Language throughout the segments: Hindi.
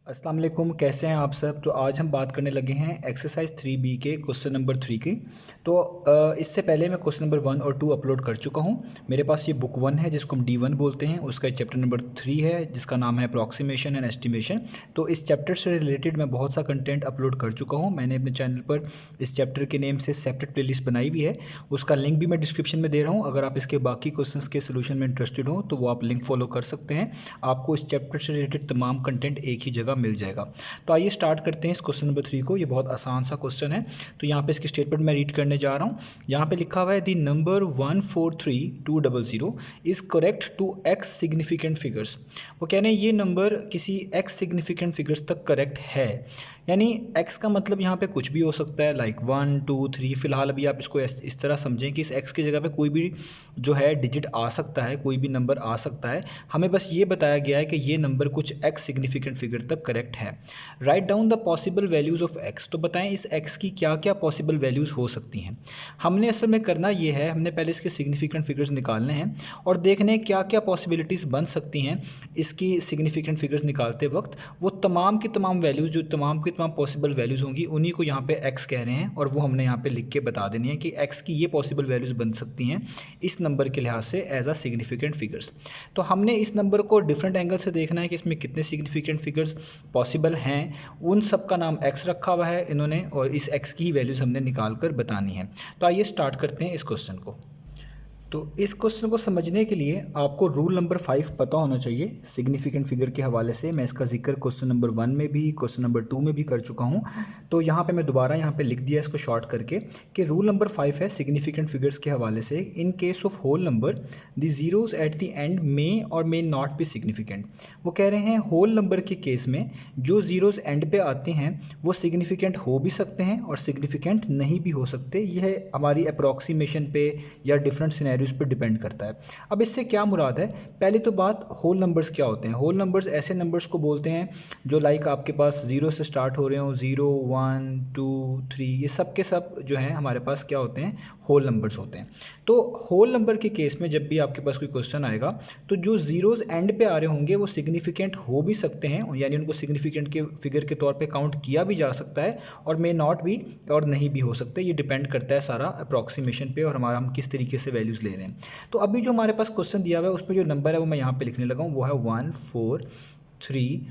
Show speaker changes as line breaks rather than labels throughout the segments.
अस्सलाम वालेकुम, कैसे हैं आप सब। तो आज हम बात करने लगे हैं एक्सरसाइज 3B के क्वेश्चन नंबर 3 की। तो इससे पहले मैं क्वेश्चन नंबर 1 और 2 अपलोड कर चुका हूं। मेरे पास ये बुक 1 है जिसको हम D1 बोलते हैं, उसका चैप्टर नंबर 3 है जिसका नाम है अप्रॉक्सीमेशन एंड एस्टिमेशन। तो इस चैप्टर से रिलेटेड मैं बहुत सा कंटेंट अपलोड कर चुका हूँ। मैंने अपने चैनल पर इस चैप्टर के नेम से सेपरेट प्लेलिस्ट बनाई हुई है, उसका लिंक भी मैं डिस्क्रिप्शन में दे रहा हूँ। अगर आप इसके बाकी क्वेश्चंस के सोल्यूशन में इंटरेस्टेड हो तो वो आप लिंक फॉलो कर सकते हैं। आपको इस चैप्टर से रिलेटेड तमाम कंटेंट एक ही जगह मिल जाएगा। तो आइए स्टार्ट करते हैं इस क्वेश्चन नंबर 3 को। ये बहुत आसान सा क्वेश्चन है। तो यहाँ पे इसकी स्टेटमेंट मैं रीड करने जा रहा हूँ। यहाँ पे लिखा हुआ है the number 143200 is correct to x significant figures. वो कह रहे हैं ये नंबर किसी एक्स सिग्निफिकेंट फिगर्स तक करेक्ट है। यानी x का मतलब यहाँ पे कुछ भी हो सकता है, लाइक 1 2 3। फिलहाल अभी आप इसको इस तरह समझें कि इस x की जगह पे कोई भी जो है डिजिट आ सकता है, कोई भी नंबर आ सकता है। हमें बस ये बताया गया है कि ये नंबर कुछ x सिग्निफिकेंट फिगर तक करेक्ट है। Write down the possible values of x। तो बताएं इस x की क्या क्या पॉसिबल वैल्यूज़ हो सकती हैं। हमने असल में करना ये है, हमने पहले इसके सिग्निफिकेंट फिगर्स निकालने हैं और देखने हैं क्या क्या पॉसिबिलिटीज़ बन सकती हैं इसकी सिग्निफिकेंट फिगर्स निकालते वक्त। वो तमाम की तमाम वैल्यूज़ जो तमाम की तमाम पॉसिबल वैल्यूज़ होंगी उन्हीं को यहाँ पे x कह रहे हैं और वो हमने यहाँ पे लिख के बता देनी है कि x की ये पॉसिबल वैल्यूज़ बन सकती हैं इस नंबर के लिहाज से एज अ सिग्निफिकेंट फिगर्स। तो हमने इस नंबर को डिफरेंट एंगल से देखना है कि इसमें कितने सिग्निफिकेंट फिगर्स पॉसिबल हैं। उन सब का नाम x रखा हुआ है इन्होंने और इस x की ही वैल्यूज़ हमने निकाल कर बतानी है। तो आइए स्टार्ट करते हैं इस क्वेश्चन को। तो इस क्वेश्चन को समझने के लिए आपको रूल नंबर 5 पता होना चाहिए सिग्निफिकेंट फिगर के हवाले से। मैं इसका जिक्र क्वेश्चन नंबर 1 में भी क्वेश्चन नंबर 2 में भी कर चुका हूं। तो यहाँ पे मैं दोबारा यहाँ पे लिख दिया इसको शॉर्ट करके कि रूल नंबर 5 है सिग्निफिकेंट फिगर्स के हवाले से। In case of whole number the zeros at the end may और मे नॉट बी सिग्निफिकेंट। वो कह रहे हैं होल नंबर के केस में जो जीरोज एंड पे आते हैं वो सिग्निफिकेंट हो भी सकते हैं और सिग्निफिकेंट नहीं भी हो सकते। यह हमारी अप्रॉक्सीमेशन पे या डिफरेंट सिनेरियोज पे डिपेंड करता है। अब इससे क्या मुराद है, पहली तो बात होल नंबर्स क्या होते हैं। होल नंबर्स ऐसे नंबर्स को बोलते हैं जो लाइक आपके पास जीरो से स्टार्ट हो रहे हो, 0 1 2 3, ये सब के सब जो हैं हमारे पास क्या होते हैं, होल नंबर्स होते हैं। तो होल नंबर के केस में जब भी आपके पास कोई क्वेश्चन आएगा तो जो जीरोज एंड पे आ रहे होंगे वो सिग्निफिकेंट हो भी सकते हैं, यानी उनको सिग्निफिकेंट के फिगर के तौर पे काउंट किया भी जा सकता है और मे नॉट भी और नहीं भी हो सकते। ये डिपेंड करता है सारा अप्रॉक्सीमेशन पे और हमारा हम किस तरीके से वैल्यूज़ ले रहे हैं। तो अभी जो हमारे पास क्वेश्चन दिया हुआ है उस पर जो नंबर है वो मैं यहाँ पे लिखने लगा हूँ, वो है 1 4 3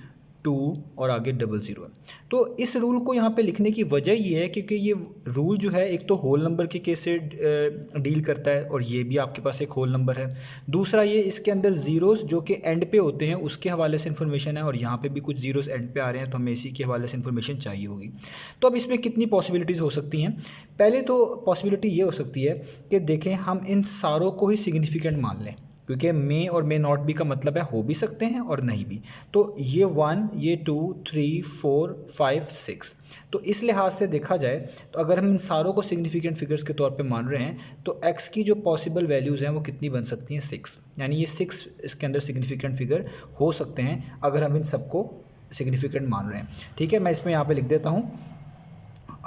2 और आगे 00 है। तो इस रूल को यहाँ पे लिखने की वजह ये है क्योंकि ये रूल जो है एक तो होल नंबर के केस से डील करता है और ये भी आपके पास एक होल नंबर है। दूसरा ये इसके अंदर ज़ीरोज़ जो कि एंड पे होते हैं उसके हवाले से इन्फॉर्मेशन है और यहाँ पे भी कुछ ज़ीरोज़ एंड पे आ रहे हैं तो हमें इसी के हवाले से इन्फॉर्मेशन चाहिए होगी। तो अब इसमें कितनी पॉसिबिलिटीज़ हो सकती हैं। पहले तो पॉसिबिलिटी ये हो सकती है कि देखें हम इन सारों को ही सिग्निफिकेंट मान लें, क्योंकि मे और मे नॉट भी का मतलब है हो भी सकते हैं और नहीं भी। तो ये 1 ये 2 3 4 5 6, तो इस लिहाज से देखा जाए तो अगर हम इन सारों को सिग्निफिकेंट फिगर्स के तौर पे मान रहे हैं तो x की जो पॉसिबल वैल्यूज़ हैं वो कितनी बन सकती हैं, 6। यानी ये 6 इसके अंदर सिग्निफिकेंट फिगर हो सकते हैं अगर हम इन सबको सिग्निफिकेंट मान रहे हैं। ठीक है, मैं इसमें यहाँ पर लिख देता हूँ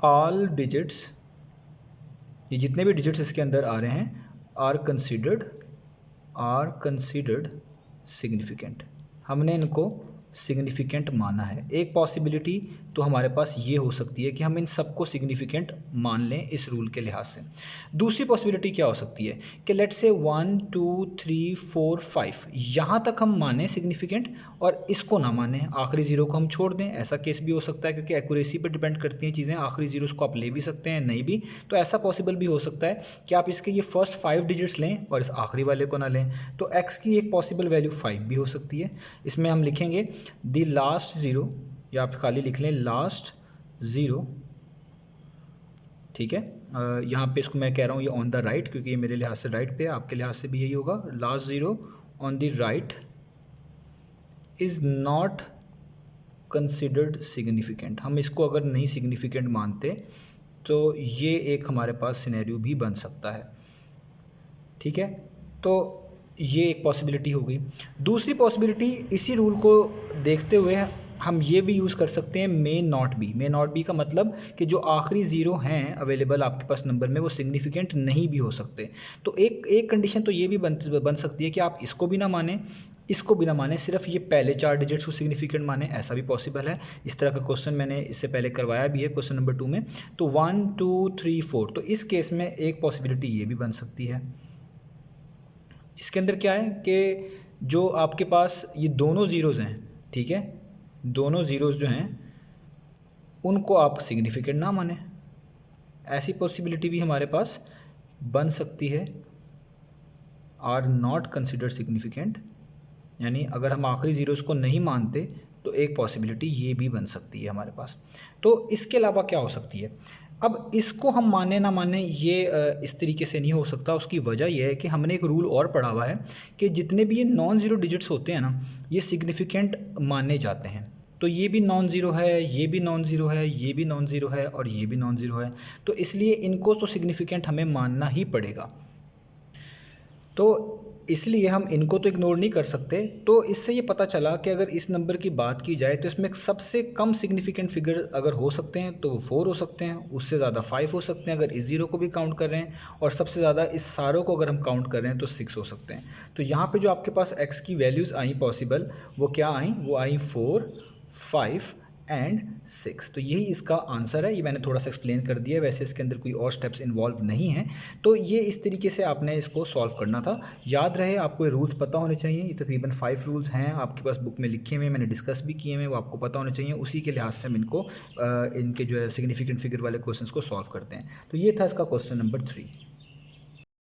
ऑल डिजिट्स, ये जितने भी डिजिट्स इसके अंदर आ रहे हैं आर कंसिडर्ड सिग्निफिकेंट। हमने इनको सिग्निफिकेंट माना है। एक पॉसिबिलिटी तो हमारे पास ये हो सकती है कि हम इन सबको सिग्निफिकेंट मान लें इस रूल के लिहाज से। दूसरी पॉसिबिलिटी क्या हो सकती है कि लेट्स से 1 2 3 4 5 यहाँ तक हम माने सिग्निफिकेंट और इसको ना माने, आखिरी ज़ीरो को हम छोड़ दें। ऐसा केस भी हो सकता है क्योंकि एक्यूरेसी पर डिपेंड करती हैं चीज़ें, आखिरी ज़ीरोस को आप ले भी सकते हैं नहीं भी। तो ऐसा पॉसिबल भी हो सकता है कि आप इसके ये फर्स्ट 5 डिजिट्स लें और इस आखिरी वाले को ना लें। तो x की एक पॉसिबल वैल्यू 5 भी हो सकती है। इसमें हम लिखेंगे द लास्ट ज़ीरो या आप खाली लिख लें लास्ट ज़ीरो। ठीक है, यहाँ पे इसको मैं कह रहा हूँ ये ऑन द राइट क्योंकि ये मेरे लिहाज से राइट पे है, आपके लिहाज से भी यही होगा। Last zero on the right is not considered significant. हम इसको अगर नहीं सिग्निफिकेंट मानते तो ये एक हमारे पास सिनेरियो भी बन सकता है। ठीक है, तो ये एक पॉसिबिलिटी हो गई। दूसरी पॉसिबिलिटी इसी रूल को देखते हुए हम ये भी यूज़ कर सकते हैं मे नॉट बी का मतलब कि जो आखिरी ज़ीरो हैं अवेलेबल आपके पास नंबर में वो सिग्निफिकेंट नहीं भी हो सकते। तो एक कंडीशन तो ये भी बन सकती है कि आप इसको भी ना मानें इसको बिना माने सिर्फ ये पहले 4 डिजिट्स को सिग्निफिकेंट माने, ऐसा भी पॉसिबल है। इस तरह का क्वेश्चन मैंने इससे पहले करवाया भी है क्वेश्चन नंबर 2 में। तो 1 2 3 4, तो इस केस में एक पॉसिबिलिटी ये भी बन सकती है। इसके अंदर क्या है कि जो आपके पास ये दोनों ज़ीरोज़ हैं, ठीक है, दोनों ज़ीरोज़ जो हैं उनको आप सिग्निफिकेंट ना माने, ऐसी पॉसिबिलिटी भी हमारे पास बन सकती है। आर नॉट कंसिडर्ड सिग्निफिकेंट, यानी अगर हम आखिरी ज़ीरोज़ को नहीं मानते तो एक पॉसिबिलिटी ये भी बन सकती है हमारे पास। तो इसके अलावा क्या हो सकती है? अब इसको हम माने ना माने ये इस तरीके से नहीं हो सकता। उसकी वजह यह है कि हमने एक रूल और पढ़ा हुआ है कि जितने भी ये नॉन ज़ीरो डिजिट्स होते हैं ना, ये सिग्निफिकेंट माने जाते हैं। तो ये भी नॉन ज़ीरो है, ये भी नॉन ज़ीरो है, ये भी नॉन ज़ीरो है और ये भी नॉन ज़ीरो है। तो इसलिए इनको तो सिग्निफिकेंट हमें मानना ही पड़ेगा। तो इसलिए हम इनको तो इग्नोर नहीं कर सकते। तो इससे ये पता चला कि अगर इस नंबर की बात की जाए तो इसमें सबसे कम सिग्निफिकेंट फिगर अगर हो सकते हैं तो वो 4 हो सकते हैं, उससे ज़्यादा 5 हो सकते हैं अगर इस ज़ीरो को भी काउंट कर रहे हैं, और सबसे ज़्यादा इस सारों को अगर हम काउंट कर रहे हैं तो 6 हो सकते हैं। तो यहाँ पे जो आपके पास x की वैल्यूज़ आई पॉसिबल, वो क्या आई? वो आई 4 5 एंड 6। तो यही इसका आंसर है। ये मैंने थोड़ा सा एक्सप्लेन कर दिया है, वैसे इसके अंदर कोई और स्टेप्स इन्वॉल्व नहीं हैं। तो ये इस तरीके से आपने इसको सॉल्व करना था। याद रहे आपको ये रूल्स पता होने चाहिए। ये तकरीबन 5 रूल्स हैं आपके पास बुक में लिखे हुए, मैंने डिस्कस भी किए हुए, वो आपको पता होने चाहिए। उसी के लिहाज से हम इनको इनके जो है सिग्निफिकेंट फिगर वाले क्वेश्चन को सॉल्व करते हैं। तो ये था इसका क्वेश्चन नंबर 3।